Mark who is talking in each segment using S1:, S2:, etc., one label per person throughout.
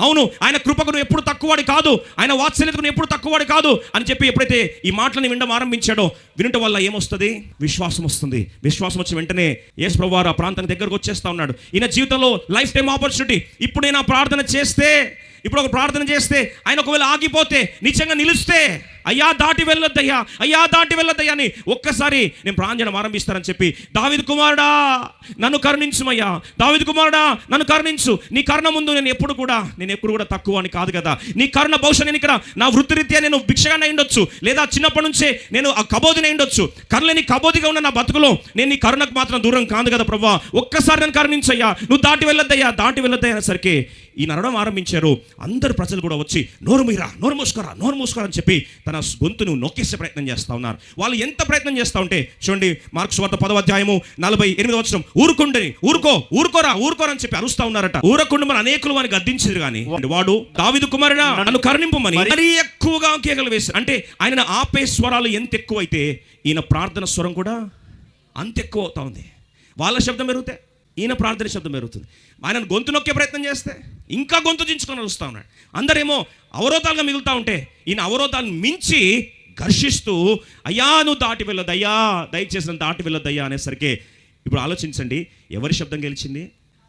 S1: అవును, ఆయన కృపకు నువ్వు ఎప్పుడు తక్కువవాడి కాదు, ఆయన వాత్సల్యతకు నువ్వు ఎప్పుడు తక్కువవాడి కాదు అని చెప్పి ఎప్పుడైతే ఈ మాటలను వినడం ఆరంభించాడో, వినటం వల్ల ఏమొస్తుంది? విశ్వాసం వస్తుంది. విశ్వాసం వచ్చిన వెంటనే యేసు ప్రభువారు ఆ ప్రాంతానికి దగ్గరకు వచ్చేస్తా ఉన్నాడు. ఈయన జీవితంలో లైఫ్ టైం ఆపర్చునిటీ. ఇప్పుడు నేను ఆ ప్రార్థన చేస్తే, ఇప్పుడు ఒక ప్రార్థన చేస్తే, ఆయన ఒకవేళ ఆగిపోతే, నిజంగా నిలిస్తే, అయ్యా దాటి వెళ్ళొద్దయ్యా, అయ్యా దాటి వెళ్ళొద్దయ్యా అని ఒక్కసారి నేను ప్రార్థన ఆరంభిస్తానని చెప్పి, దావీదు కుమారుడా నన్ను కరుణించుమయ్యా, దావీదు కుమారుడా నన్ను కరుణించు, నీ కరుణ ముందు నేను ఎప్పుడు కూడా తక్కువ అని కాదు కదా. నీ కరుణ బహుశా నేను ఇక్కడ నా వృత్తిరీత్యా నేను భిక్షగానే ఉండొచ్చు, లేదా చిన్నప్పటి నుంచే నేను ఆ కబోదినే ఉండొచ్చు, కరుణని కబోదిగా ఉన్న నా బతుకులో నేను నీ కరుణకు మాత్రం దూరం కాదు కదా ప్రభువా, ఒక్కసారి నన్ను కరుణించయ్యా, నువ్వు దాటి వెళ్ళొద్దయ్యా అనేసరికి ఈ నడవడం ఆరంభించారు. అందరు ప్రజలు కూడా వచ్చి నోరు మూసుకోరా అని చెప్పి తన గొంతును నొక్కేసే ప్రయత్నం చేస్తూ ఉన్నారు. వాళ్ళు ఎంత ప్రయత్నం చేస్తూ ఉంటే చూడండి, మార్కు సువార్త 10వ అధ్యాయము 48వ వచనం, ఊరుకోరా అని చెప్పి అరుస్తూ ఉన్నారట. ఊరకుండా మరి అనేకులు వారిని గద్దించారు, కానీ వాడు దావీదు కుమారుడా నన్ను కరుణింపమని మరీ ఎక్కువగా కేకలు వేశారు. అంటే ఆయన ఆపే స్వరాలు ఎంత ఎక్కువైతే ఈయన ప్రార్థన స్వరం కూడా అంత ఎక్కువ అవుతా ఉంది. వాళ్ళ శబ్దం పెరుగుతాయి, ఈయన ప్రార్థన శబ్దం పెరుగుతుంది. ఆయన గొంతు నొక్కే ప్రయత్నం చేస్తే ఇంకా గొంతు దించుకొని వస్తూ ఉన్నాడు. అందరేమో అవరోధాలుగా మిగులుతూ ఉంటే ఈయన అవరోధాలను మించి ఘర్షిస్తూ, అయ్యా నువ్వు దాటి వెళ్ళొద్దయ్యా, దయచేసి నన్ను దాటి వెళ్ళొద్దయ్యా అనేసరికి ఇప్పుడు ఆలోచించండి, ఎవరి శబ్దం గెలిచింది?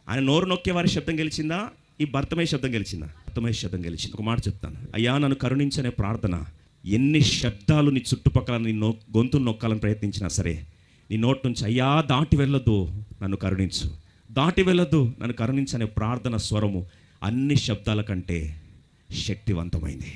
S1: ఆయన నోరు నొక్కే వారి శబ్దం గెలిచిందా? ఈ భర్తమయ్య శబ్దం గెలిచిందా? భర్తమయ్య శబ్దం గెలిచింది. ఒక మాట చెప్తాను, అయ్యా నన్ను కరుణించనే ప్రార్థన ఎన్ని శబ్దాలు నీ చుట్టుపక్కల నీ గొంతును నొక్కాలని ప్రయత్నించినా సరే, నీ నోటి నుంచి అయ్యా దాటి వెళ్ళొద్దు నన్ను కరుణించు, దాటి వెళ్ళొద్దు నన్ను కరుణించనే ప్రార్థన స్వరము అన్ని శబ్దాల కంటే శక్తివంతమైంది.